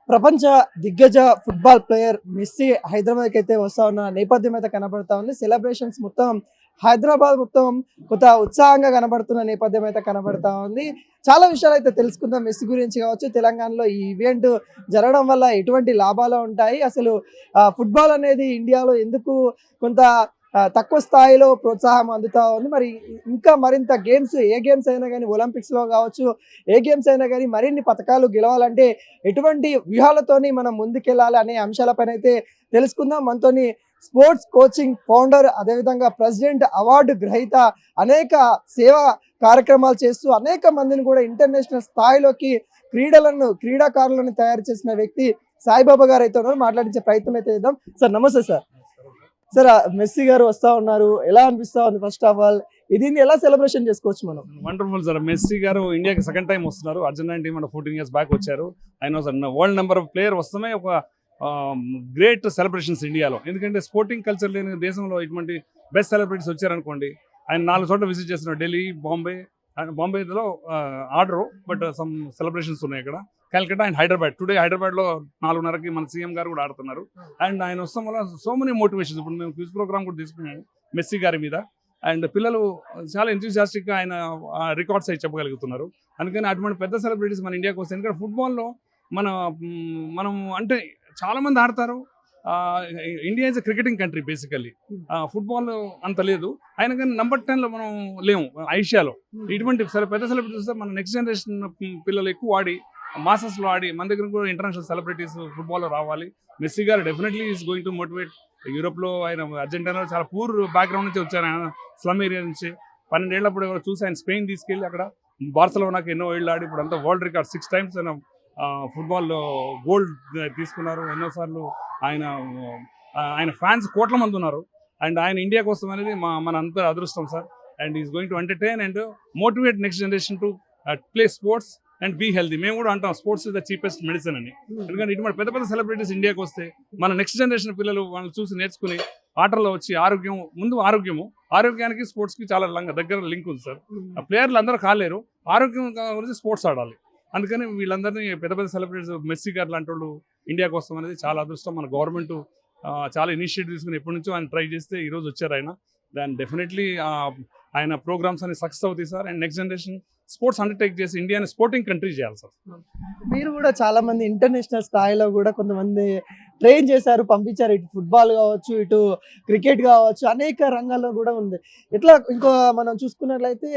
ప్రపంచ దిగ్గజ football player Messi హైదరాబాద్కి అయితే వస్తా ఉన్న నేపథ్యం అయితే కనబడతా ఉంది. సెలబ్రేషన్స్ మొత్తం హైదరాబాద్ మొత్తం కొంత ఉత్సాహంగా కనబడుతున్న నేపథ్యం అయితే కనబడతా ఉంది. చాలా విషయాలు అయితే తెలుసుకుందాం మెస్సీ గురించి కావచ్చు. తెలంగాణలో ఈ ఈవెంట్ జరగడం వల్ల ఎటువంటి లాభాలు ఉంటాయి, అసలు ఫుట్బాల్ అనేది ఇండియాలో ఎందుకు కొంత తక్కువ స్థాయిలో ప్రోత్సాహం అందుతా ఉంది, మరి ఇంకా మరింత గేమ్స్ ఏ గేమ్స్ అయినా కానీ ఒలింపిక్స్లో కావచ్చు, ఏ గేమ్స్ అయినా కానీ మరిన్ని పథకాలు గెలవాలంటే ఎటువంటి వ్యూహాలతోని మనం ముందుకెళ్ళాలి అనే అంశాలపైన అయితే తెలుసుకుందాం. మనతోని స్పోర్ట్స్ కోచింగ్ ఫౌండర్, అదేవిధంగా ప్రెసిడెంట్, అవార్డు గ్రహీత, అనేక సేవా కార్యక్రమాలు చేస్తూ అనేక మందిని కూడా ఇంటర్నేషనల్ స్థాయిలోకి క్రీడాకారులను తయారు చేసిన వ్యక్తి సాయిబాబా గారు అయితే ఉన్నారు. మాట్లాడించే ప్రయత్నం అయితే చేద్దాం. సార్ నమస్తే సార్. సార్ మెస్సీ గారు వస్తా ఉన్నారు, ఎలా అనిపిస్తా ఉంది? ఫస్ట్ ఆఫ్ ఆల్ దీన్ని ఎలా సెలబ్రేషన్ చేసుకోవచ్చు మనం? Wonderful sir. మెస్సీ గారు ఇండియాకి సెకండ్ టైం వస్తున్నారు. అర్జెంటీనా టీం 14 years బ్యాక్ వచ్చారు. ఆయన వరల్డ్ నెంబర్ ప్లేయర్ వస్తామే ఒక గ్రేట్ సెలబ్రేషన్స్ ఇండియాలో. ఎందుకంటే స్పోర్టింగ్ కల్చర్ లేని దేశంలో ఇటువంటి బెస్ట్ సెలబ్రిటీస్ వచ్చారనుకోండి. ఆయన 4 చోట్ల విజిట్ చేస్తున్నారు. ఢిల్లీ, బాంబేలో ఆర్డరు, బట్ సమ్ సెలబ్రేషన్స్ ఉన్నాయి ఇక్కడ. Calcutta and Hyderabad. టుడే హైదరాబాద్లో 4:30కి మన సీఎం గారు కూడా ఆడుతున్నారు. అండ్ ఆయన వస్తాం వల్ల సో మెనీ మోటివేషన్స్. ఇప్పుడు మేము క్విజ్ ప్రోగ్రామ్ కూడా తీసుకున్నాము మెస్సీ గారి మీద. అండ్ పిల్లలు చాలా ఎంతూసియాస్టిక్గా ఆయన రికార్డ్స్ అయితే చెప్పగలుగుతున్నారు. అందుకని అటువంటి పెద్ద సెలబ్రిటీస్ మన ఇండియాకి వస్తాయి. ఎందుకంటే ఫుట్బాల్లో మనం అంటే చాలామంది ఆడతారు. India is cricketing country basically. Football అంత లేదు. అయినా కానీ నెంబర్ 10లో మనం లేము ఏషియాలో. ఇటువంటి పెద్ద సెలబ్రిటీస్ వస్తే మన నెక్స్ట్ జనరేషన్ పిల్లలు ఎక్కువ ఆడి మాసెస్లో ఆడి మన దగ్గర కూడా ఇంటర్నేషనల్ సెలబ్రిటీస్ ఫుట్బాల్లో రావాలి. మెస్సీ గారు definitely is going to motivate. యూరోప్లో ఆయన అర్జెంటీనాలో చాలా పూర్ బ్యాక్గ్రౌండ్ నుంచి వచ్చారు. ఆయన స్లమ్ ఏరియా నుంచి 12 ఏళ్ళప్పుడు ఎవరు చూసి ఆయన స్పెయిన్ తీసుకెళ్ళి అక్కడ బార్సలోనాకి ఎన్నో ఏళ్ళు ఆడి ఇప్పుడు అంతా వరల్డ్ రికార్డ్ 6 times ఆయన ఫుట్బాల్లో గోల్డ్ తీసుకున్నారు. ఎన్నోసార్లు ఆయన ఫ్యాన్స్ కోట్ల మంది ఉన్నారు. అండ్ ఆయన ఇండియా కోసం అనేది మన అంత అదృష్టం sir. And is going to entertain and motivate next generation to play sports and be healthy. మేము కూడా అంటాం sports is the cheapest medicine అని. ఎందుకంటే ఇటువంటి పెద్ద పెద్ద సెలబ్రిటీస్ ఇండియాకి వస్తే మన నెక్స్ట్ జనరేషన్ పిల్లలు వాళ్ళు చూసి నేర్చుకుని ఆటల్లో వచ్చి ఆరోగ్యానికి స్పోర్ట్స్కి చాలా దగ్గర లింక్ ఉంది సార్. ప్లేయర్లు అందరూ కాలేరు, ఆరోగ్యం గురించి స్పోర్ట్స్ ఆడాలి. అందుకని వీళ్ళందరినీ పెద్ద పెద్ద సెలబ్రిటీస్ మెస్సీ గారు లాంటి వాళ్ళు ఇండియాకి వస్తాం అనేది చాలా అదృష్టం. మన గవర్నమెంట్ చాలా ఇనిషియేటివ్ తీసుకుని ఎప్పటి నుంచో ఆయన ట్రై చేస్తే ఈరోజు వచ్చారు ఆయన. దాన్ని డెఫినెట్లీ ఆయన ప్రోగ్రామ్స్ అని సక్సెస్ అవుతాయి sir. And next generation sports undertake చేసి ఇండియాని స్పోర్టింగ్ కంట్రీ చేయాలి సార్. మీరు కూడా చాలా మంది ఇంటర్నేషనల్ స్థాయిలో కూడా కొంతమంది ట్రైన్ చేశారు, పంపించారు. ఇటు ఫుట్బాల్ కావచ్చు, ఇటు క్రికెట్ కావచ్చు, అనేక రంగాల్లో కూడా ఉంది. ఇట్లా ఇంకో మనం చూసుకున్నట్లయితే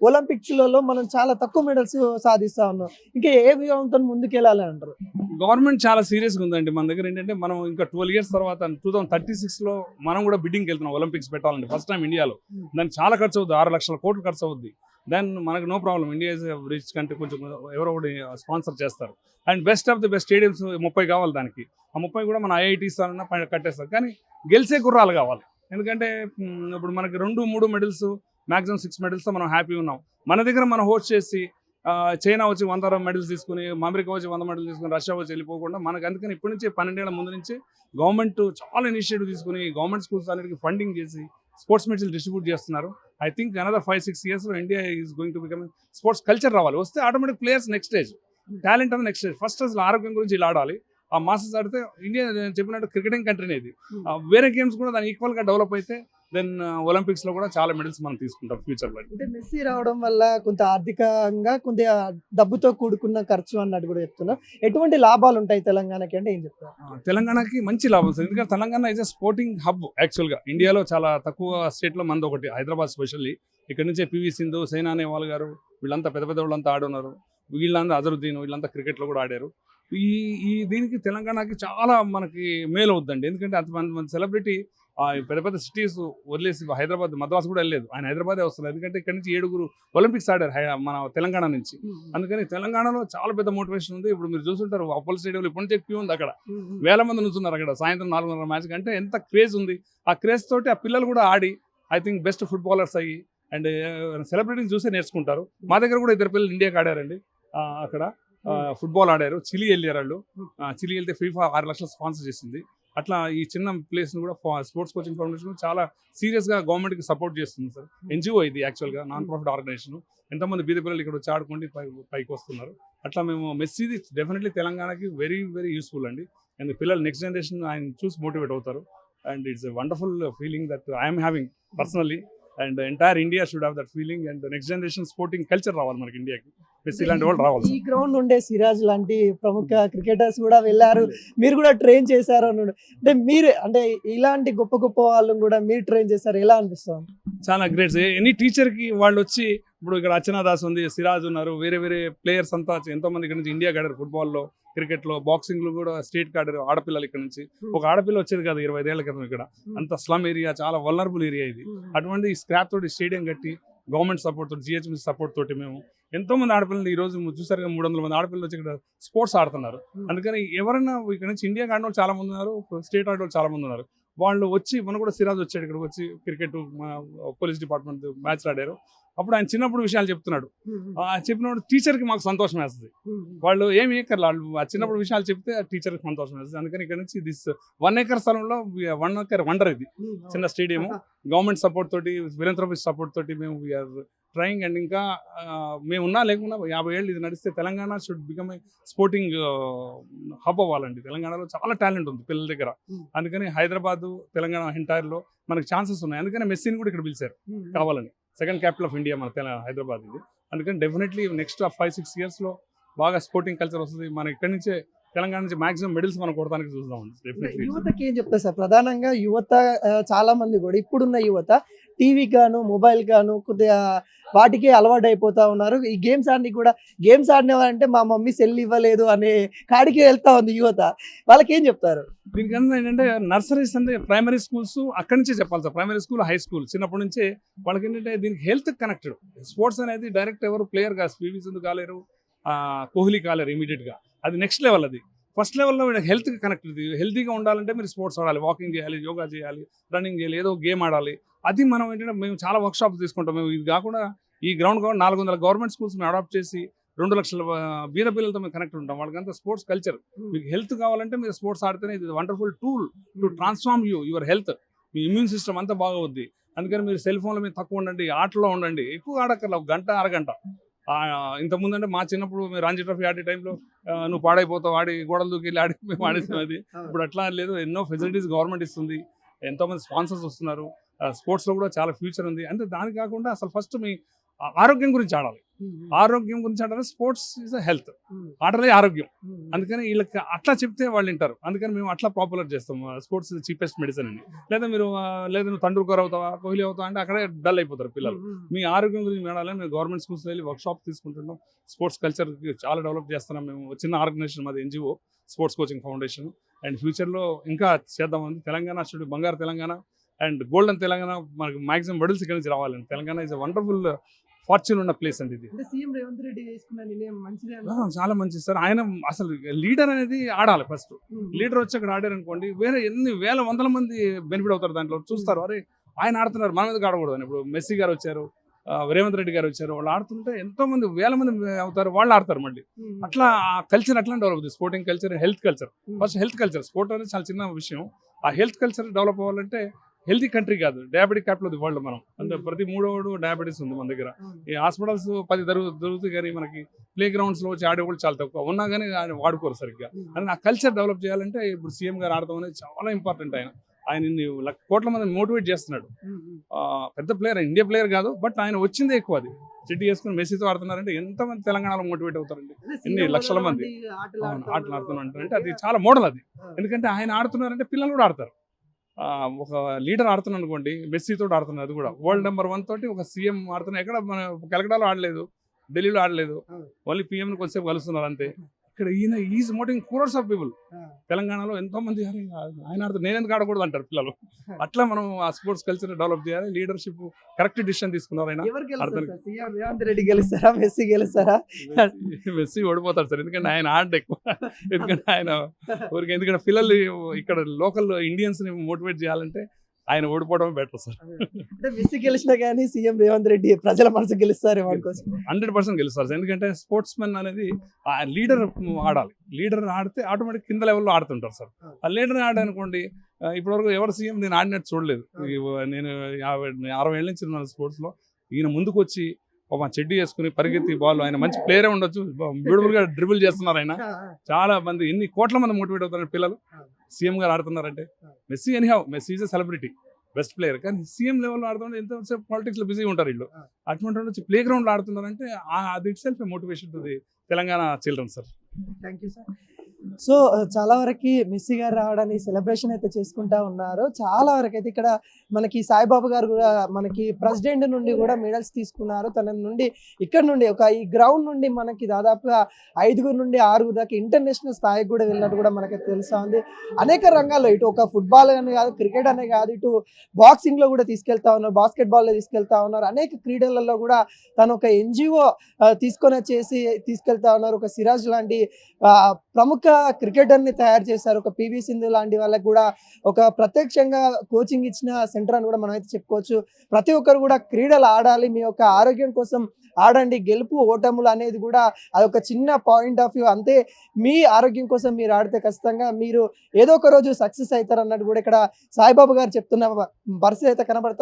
ఒలింపిక్స్లలో మనం చాలా తక్కువ మెడల్స్ సాధిస్తా ఉన్నాం. ఇంకా ఏ వ్యూహంతో ముందుకెళ్ళాలి అంటారు? గవర్నమెంట్ చాలా సీరియస్గా ఉందండి. మన దగ్గర ఏంటంటే మనం ఇంకా 12 years తర్వాత 2036లో మనం కూడా బిడ్డింగ్కి వెళ్తున్నాం ఒలింపిక్స్ పెట్టాలండి. ఫస్ట్ టైం ఇండియాలో. దానికి చాలా ఖర్చు అవుద్ది, 6 లక్షల కోట్లు ఖర్చు అవుద్ది. దెన్ మనకు no problem, India is rich country, కొంచెం ఎవరో ఒకటి స్పాన్సర్ చేస్తారు. And best of the best stadiums 30 కావాలి. దానికి ఆ 30 కూడా మన ఐఐటీ స్థానంలో కట్టేస్తారు. కానీ గెలిచే గుర్రాలు కావాలి. ఎందుకంటే ఇప్పుడు మనకి 2-3 మెడల్స్, మ్యాక్సిమం 6 మెడల్స్తో మనం హ్యాపీ ఉన్నాం. మన దగ్గర మనం హోస్ట్ చేసి చైనా వచ్చి 100 మెడల్స్ తీసుకుని, అమెరికా వచ్చి 100 మెడల్స్ తీసుకుని, రష్యా వచ్చి వెళ్ళిపోకుండా మనకు అందుకని ఇప్పటి నుంచి 12 ఏళ్ల ముందు నుంచి గవర్నమెంట్ చాలా ఇనిషియేటివ్ తీసుకుని గవర్నమెంట్ స్కూల్స్ అన్నిటికీ ఫండింగ్ చేసి స్పోర్ట్స్ మెడల్స్ డిస్ట్రిబ్యూట్ చేస్తున్నారు. ఐ థింక్ అనదర్ 5-6 yearsలో India is going to become sports culture రావాలి. వస్తే automatic players next stage, talent అనేది నెక్స్ట్ స్టేజ్. ఫస్ట్ అసలు ఆరోగ్యం గురించి ఇలా ఆడాలి. ఆ మాసెస్ ఆడితే ఇండియా చెప్పినట్టు క్రికెటింగ్ కంట్రీనే ఇది. వేరే గేమ్స్ కూడా దాని ఈక్వల్గా డెవలప్ అయితే దెన్ ఒలింపిక్స్లో కూడా చాలా మెడల్స్ మనం తీసుకుంటాం ఫ్యూచర్లో. అంటే మెస్సీ రావడం వల్ల కొంత ఆర్థికంగా కొంత డబ్బుతో కూడుకున్న ఖర్చు అన్నట్టు కూడా చెప్తున్నారు. ఎటువంటి లాభాలు ఉంటాయి తెలంగాణకి అంటే ఏం చెప్తారు? తెలంగాణకి మంచి లాభం సార్. ఎందుకంటే Telangana is a sporting hub యాక్చువల్గా. ఇండియాలో చాలా తక్కువ స్టేట్లో మనది ఒకటి, హైదరాబాద్ స్పెషల్లీ. ఇక్కడ నుంచే పివి సింధు, సైనా నెహ్వాల్ గారు వీళ్ళంతా పెద్ద పెద్ద వాళ్ళంతా ఆడున్నారు. వీళ్ళంతా అజరుద్దీన్ వీళ్ళంతా క్రికెట్లో కూడా ఆడారు. దీనికి తెలంగాణకి చాలా మనకి మేలు అవుద్దండి. ఎందుకంటే అంతమంది సెలబ్రిటీ పెద్ద పెద్ద సిటీస్ వదిలేసి హైదరాబాద్, మద్రాసు కూడా వెళ్ళలేదు. ఆయన హైదరాబాదే వస్తున్నారు. ఎందుకంటే ఇక్కడ నుంచి 7 ఒలింపిక్స్ ఆడారు మన తెలంగాణ నుంచి. అందుకని తెలంగాణలో చాలా పెద్ద మోటివేషన్ ఉంది. ఇప్పుడు మీరు చూస్తుంటారు అపోలో స్టేడియంలో ఇప్పటి నుంచి క్యూ ఉంది. అక్కడ వేల మంది నుంచున్నారు. అక్కడ సాయంత్రం 4:30 మ్యాచ్ అంటే ఎంత క్రేజ్ ఉంది. ఆ క్రేజ్ తోటి ఆ పిల్లలు కూడా ఆడి ఐ థింక్ బెస్ట్ ఫుట్బాలర్స్ అయ్యి అండ్ సెలబ్రిటీని చూసే నేర్చుకుంటారు. మా దగ్గర కూడా 2 పిల్లలు ఇండియాకి ఆడారండి. అక్కడ ఫుట్బాల్ ఆడారు. చిలీ వెళ్ళారు వాళ్ళు. చిలీ వెళ్తే FIFA 6 లక్షలు స్పాన్సర్ చేసింది. అట్లా ఈ చిన్న ప్లేస్ని కూడా స్పోర్ట్స్ కోచింగ్ ఫౌండేషన్ చాలా సీరియస్గా గవర్నమెంట్కి సపోర్ట్ చేస్తుంది సార్. ఎన్జిఓ ఇది యాక్చువల్గా, నాన్ ప్రాఫిట్ ఆర్గనైజేషన్. ఎంతోమంది బీద పిల్లలు ఇక్కడ వచ్చి ఆడుకోండి పైకి వస్తున్నారు. అట్లా మేము మెస్సీది డెఫినెట్లీ తెలంగాణకి వెరీ వెరీ యూస్ఫుల్ అండి. అండ్ పిల్లలు నెక్స్ట్ జనరేషన్ ఆయన చూసి మోటివేట్ అవుతారు. And it's a wonderful feeling that I'm having personally. And entire India should have that feeling. And next generation sporting culture రావాలి మనకి ఇండియాకి. మెస్సీ ఇలాంటి వాళ్ళు రావాలి. ఈ గ్రౌండ్ నుండే సిరాజ్ లాంటి ప్రముఖ క్రికెటర్స్ కూడా వెళ్ళారు, మీరు కూడా ట్రైన్ చేశారు అన్నాడు. అంటే మీరు అంటే ఇలాంటి గొప్ప గొప్ప వాళ్ళని కూడా మీరు ట్రైన్ చేశారు, ఎలా అనిపిస్తుంది? చాలా గ్రేట్. ఎనీ టీచర్కి వాళ్ళు వచ్చి ఇప్పుడు ఇక్కడ అర్చనా దాస్ ఉంది, సిరాజ్ ఉన్నారు, వేరే వేరే ప్లేయర్స్ అంతా ఎంతో మంది ఇక్కడ నుంచి ఇండియా ఆడారు. ఫుట్బాల్లో, క్రికెట్లో, బాక్సింగ్లో కూడా స్టేట్ ఆడారు ఆడపిల్లలు ఇక్కడ నుంచి. ఒక ఆడపిల్ల వచ్చేది కాదు 25 ఏళ్ల క్రితం. ఇక్కడ అంత స్లమ్ ఏరియా, చాలా వల్నరబుల్ ఏరియా ఇది. అటువంటి స్క్రాప్ తోటి స్టేడియం కట్టి గవర్నమెంట్ సపోర్ట్ తోటి, జిహెచ్ఎంసీ సపోర్ట్ తోటి మేము ఎంతో మంది ఆడపిల్లలు ఈ రోజు చూసారు 300 మంది ఆడపిల్లలు వచ్చి ఇక్కడ స్పోర్ట్స్ ఆడుతున్నారు. అందుకని ఎవరైనా ఇక్కడ నుంచి ఇండియాకి ఆడిన వాళ్ళు చాలా మంది ఉన్నారు, స్టేట్ ఆడే వాళ్ళు చాలా మంది ఉన్నారు. వాళ్ళు వచ్చి మనం కూడా సిరాజ్ వచ్చాడు ఇక్కడికి వచ్చి క్రికెట్ పోలీస్ డిపార్ట్మెంట్ మ్యాచ్ ఆడారు. అప్పుడు ఆయన చిన్నప్పుడు విషయాలు చెప్తున్నాడు. చెప్పినప్పుడు టీచర్కి మాకు సంతోషం వేస్తుంది. వాళ్ళు ఏమి ఏకర్లు వాళ్ళు చిన్నప్పుడు విషయాలు చెప్తే టీచర్కి సంతోషం వేస్తుంది. అందుకని ఇక్కడ నుంచి దిస్ 1 ఎకర్ స్థలంలో 1 ఎకర్ వండర్ ఇది చిన్న స్టేడియం. గవర్నమెంట్ సపోర్ట్ తోటి, ఫిలంథ్రఫీ సపోర్ట్ తోటి మేము వీఆర్ ట్రయింగ్. అండ్ ఇంకా మేము ఉన్నా లేకుండా 50 ఏళ్ళు ఇది నడిస్తే Telangana should become a sporting hub అవ్వాలండి. తెలంగాణలో చాలా టాలెంట్ ఉంది పిల్లల దగ్గర. అందుకని హైదరాబాద్, తెలంగాణ ఎంటైర్లో మనకు ఛాన్సెస్ ఉన్నాయి. అందుకని మెస్సీని కూడా ఇక్కడ పిలిచారు కావాలని. సెకండ్ క్యాపిటల్ ఆఫ్ ఇండియా మన హైదరాబాద్ ఇది. అందుకని డెఫినెట్లీ నెక్స్ట్ 5-6 ఇయర్స్లో బాగా స్పోర్టింగ్ కల్చర్ వస్తుంది. మనం ఇక్కడి నుంచే తెలంగాణ నుంచి మాక్సిమం మెడల్స్ మనం కొడతానికి చూద్దాం. యువతకి ఏం చెప్తారు సార్? ప్రధానంగా యువత చాలా మంది కూడా ఇప్పుడున్న యువత టీవీ గాను, మొబైల్ గాను కొద్దిగా వాటికే అలవాటు అయిపోతా ఉన్నారు. ఈ గేమ్స్ ఆడిని కూడా గేమ్స్ ఆడినవారంటే మా మమ్మీ సెల్ ఇవ్వలేదు అనే కాడికి వెళ్తా ఉంది యువత. వాళ్ళకి ఏం చెప్తారు? దీనికన్నా ఏంటంటే నర్సరీస్ అంటే ప్రైమరీ స్కూల్స్ అక్కడి నుంచే చెప్పాలి sir. Primary school, high school చిన్నప్పటి నుంచే వాళ్ళకి ఏంటంటే దీనికి హెల్త్ కనెక్టెడ్. స్పోర్ట్స్ అనేది డైరెక్ట్ ఎవరు ప్లేయర్ కాదు, పివి సింధు కాలేరు, కోహ్లీ కాలేరు ఇమీడియట్గా. అది నెక్స్ట్ లెవెల్. అది ఫస్ట్ లెవెల్లో హెల్త్ కనెక్టెడ్. హెల్తీగా ఉండాలంటే మీరు స్పోర్ట్స్ ఆడాలి, వాకింగ్ చేయాలి, యోగా చేయాలి, రన్నింగ్ చేయాలి, ఏదో గేమ్ ఆడాలి. అది మనం ఏంటంటే మేము చాలా వర్క్ షాప్స్ తీసుకుంటాం. మేము ఇది కాకుండా ఈ గ్రౌండ్ 400 గవర్నమెంట్ స్కూల్స్ మేము అడాప్ట్ చేసి 2 లక్షల బీద పిల్లలతో మేము కనెక్ట్ ఉంటాం. వాళ్ళకంతా స్పోర్ట్స్ కల్చర్. మీకు హెల్త్ కావాలంటే మీరు స్పోర్ట్స్ ఆడితేనే ఇది wonderful tool to transform your health. Me immune system అంతా బాగవుద్ది. అందుకని మీరు సెల్ ఫోన్లో మీద తక్కువ ఉండండి, ఆటలో ఉండండి, ఎక్కువ ఆడక్కర్లా, 1 గంట 1/2 గంట. ఇంతకుముందు అంటే మా చిన్నప్పుడు మేము రంజీ ట్రోఫీ ఆడే టైంలో నువ్వు పాడైపోతావు, ఆడి గోడలు దూకి ఆడి మేము ఆడేసాం. అది ఇప్పుడు అట్లా లేదు. ఎన్నో ఫెసిలిటీస్ గవర్నమెంట్ ఇస్తుంది, ఎంతోమంది స్పాన్సర్స్ వస్తున్నారు. స్పోర్ట్స్లో కూడా చాలా ఫ్యూచర్ ఉంది. అంటే దాని కాకుండా అసలు ఫస్ట్ మీ ఆరోగ్యం గురించి ఆడాలి. ఆరోగ్యం గురించి ఆడాలి. స్పోర్ట్స్ ఈజ్ అ హెల్త్, ఆటలే ఆరోగ్యం. అందుకని వీళ్ళకి అట్లా చెప్తే వాళ్ళు వింటారు. అందుకని మేము అట్లా పాపులర్ చేస్తాం. స్పోర్ట్స్ చీపెస్ట్ మెడిసిన్ అని. లేదా నువ్వు తండూల్కర్ అవుతావా, కోహ్లీ అవుతావా అంటే అక్కడే డల్ అయిపోతారు పిల్లలు. మీ ఆరోగ్యం గురించి మేడాలని మేము గవర్నమెంట్ స్కూల్స్లో వెళ్ళి వర్క్ షాప్ తీసుకుంటున్నాం. స్పోర్ట్స్ కల్చర్ చాలా డెవలప్ చేస్తున్నాం. మేము చిన్న ఆర్గనైజేషన్ మాది, NGO sports coaching foundation. And ఫ్యూచర్లో ఇంకా చేద్దామని బంగారు తెలంగాణ అండ్ గోల్డెన్ తెలంగాణ మనకు మాక్సిమం మెడల్స్ ఇక్కడ నుంచి రావాలండి. Telangana is a wonderful fortune ఉన్న ప్లేస్ అండి ఇది. సీఎం రేవంత్ రెడ్డి తీసుకున్న నిర్ణయం మంచిదే. చాలా మంచిది సార్. ఆయన అసలు లీడర్ అనేది ఆడాలి. ఫస్ట్ లీడర్ వచ్చి అక్కడ ఆడారు అనుకోండి, వేరే ఎన్ని వేల 100 మంది బెనిఫిట్ అవుతారు. దాంట్లో చూస్తారు, అరే ఆయన ఆడుతున్నారు, మన మీద ఆడకూడదు అని. ఇప్పుడు మెస్సీ గారు వచ్చారు, రేవంత్ రెడ్డి గారు వచ్చారు, వాళ్ళు ఆడుతుంటే ఎంతో మంది వేల మంది అవుతారు, వాళ్ళు ఆడతారు మళ్ళీ. అట్లా ఆ కల్చర్ అట్లా డెవలప్ అవుతుంది. Sporting culture, health culture. First health culture. Sport అనేది చాలా చిన్న విషయం. ఆ హెల్త్ కల్చర్ డెవలప్ అవ్వాలంటే హెల్తీ కంట్రీ కాదు, diabetic capital of the world మనం. అంటే ప్రతి 3వ డయాబెటీస్ ఉంది మన దగ్గర. ఈ హాస్పిటల్స్ 10 దొరుకుతాయి, కానీ మనకి ప్లే గ్రౌండ్స్లో వచ్చి ఆడేవాళ్ళు చాలా తక్కువ ఉన్నా కానీ ఆయన వాడుకోరు సరిగ్గా. అని ఆ కల్చర్ డెవలప్ చేయాలంటే ఇప్పుడు సీఎం గారు ఆడటం అనేది చాలా ఇంపార్టెంట్. ఆయన కోట్ల మంది మోటివేట్ చేస్తున్నాడు. పెద్ద ప్లేయర్, ఇండియా ప్లేయర్ కాదు, బట్ ఆయన వచ్చిందే ఎక్కువ. అది చెడ్డి వేసుకుని మెస్సీతో ఆడుతున్నారంటే ఎంతమంది తెలంగాణలో మోటివేట్ అవుతారండి. ఎన్ని లక్షల మంది ఆటలు ఆడుతున్నారు అంటే అది చాలా మోడల్ అది. ఎందుకంటే ఆయన ఆడుతున్నారంటే పిల్లలు కూడా ఆడతారు. ఒక లీడర్ ఆడుతున్నాను అనుకోండి, మెస్సీతో ఆడుతున్నారు. అది కూడా వరల్డ్ నెంబర్ 1 తోటి ఒక సీఎం ఆడుతున్నారు. ఎక్కడ మన కలకటాలో ఆడలేదు, ఢిల్లీలో ఆడలేదు, ఓన్లీ పీఎంని కొంచెంసేపు కలుస్తున్నారు అంతే. ఇక్కడ ఈజ్ మోటింగ్ క్రోర్స్ ఆఫ్ పీపుల్. తెలంగాణలో ఎంతో మంది ఆయన ఆడుతారు, నేను ఎందుకు ఆడకూడదు అంటారు పిల్లలు. అట్లా మనం ఆ స్పోర్ట్స్ కల్చర్ డెవలప్ చేయాలి. లీడర్షిప్ కరెక్ట్ డిసిషన్ తీసుకున్నారు ఆయన. రేవంత్ రెడ్డి గెలుస్తారా, మెస్సీ గెలుస్తారా? మెస్సీ ఓడిపోతాడు సార్, ఎందుకంటే ఆయన ఆడ ఎక్కువ. ఎందుకంటే ఆయన ఊరికి, ఎందుకంటే పిల్లలు ఇక్కడ లోకల్ ఇండియన్స్ ని మోటివేట్ చేయాలంటే ఆయన ఓడిపోవడం బెటర్ సార్. అంటే మెస్సీ గెలిచినా కానీ సీఎం రేవంత్ రెడ్డి ప్రజల మనసు గెలుస్తారు 100% గెలుస్తారు. ఎందుకంటే స్పోర్ట్స్ మెన్ అనేది ఆ లీడర్ ఆడాలి. లీడర్ ఆడితే ఆటోమేటిక్ కింద లెవెల్లో ఆడుతుంటారు సార్. ఆ లీడర్ ఆడనుకోండి, ఇప్పటివరకు ఎవరు సీఎం నేను ఆడినట్టు చూడలేదు. నేను 60 ఏళ్ళ నుంచి ఉన్నాను స్పోర్ట్స్లో. ఈయన ముందుకు వచ్చి ఒక చెడ్డీ వేసుకుని పరిగెత్తి బాల్, ఆయన మంచి ప్లేయరే ఉండొచ్చు, బ్యూటిఫుల్ గా డ్రిబుల్ చేస్తున్నారు ఆయన. చాలా మంది, ఎన్ని కోట్ల మంది మోటివేట్ అవుతున్నారు పిల్లలు సీఎం గారు ఆడుతున్నారంటే. Messi anyhow, Messi is a celebrity, best player, కానీ సీఎం లెవెల్లో ఆడుతుంటే ఎంతసేపు పాలిటిక్స్ లో బిజీగా ఉంటారు వీళ్ళు. అటువంటి వచ్చి ప్లే గ్రౌండ్ లో ఆడుతున్నారంటే అది it self motivation to the Telangana children sir. Thank you sir. So చాలా వరకు మెస్సీ గారు రావడాన్ని సెలబ్రేషన్ అయితే చేసుకుంటా ఉన్నారు. చాలా వరకు అయితే ఇక్కడ మనకి సాయిబాబా గారు కూడా మనకి ప్రెసిడెంట్ నుండి కూడా మెడల్స్ తీసుకున్నారు. తన నుండి ఇక్కడ నుండి ఈ గ్రౌండ్ నుండి మనకి దాదాపుగా 5 నుండి 6 దాకా ఇంటర్నేషనల్ స్థాయికి కూడా వెళ్ళినట్టు కూడా మనకి తెలుసా ఉంది. అనేక రంగాల్లో ఇటు ఒక ఫుట్బాల్ అనే కాదు, క్రికెట్ అనే కాదు, ఇటు బాక్సింగ్ లో కూడా తీసుకెళ్తా ఉన్నారు, బాస్కెట్బాల్ లో తీసుకెళ్తా ఉన్నారు. అనేక క్రీడలలో కూడా తను ఒక ఎన్జిఓ తీసుకొని వచ్చేసి తీసుకెళ్తా ఉన్నారు. ఒక సిరాజ్ లాంటి ప్రముఖ క్రికెటర్ ని తయారు చేశారు. ఒక పివి సింధు లాంటి వాళ్ళకి కూడా ఒక ప్రత్యక్షంగా కోచింగ్ ఇచ్చిన సెంటర్ అని కూడా మనం అయితే చెప్పుకోవచ్చు. ప్రతి ఒక్కరు కూడా క్రీడలు ఆడాలి, మీ యొక్క ఆరోగ్యం కోసం ఆడండి, గెలుపు ఓటములు అనేది కూడా అదొక చిన్న పాయింట్ ఆఫ్ వ్యూ అంతే. మీ ఆరోగ్యం కోసం మీరు ఆడితే ఖచ్చితంగా మీరు ఏదో ఒక రోజు సక్సెస్ అవుతారు అన్నట్టు కూడా ఇక్కడ సాయిబాబా గారు చెప్తున్న పరిస్థితి అయితే కనబడుతుంది.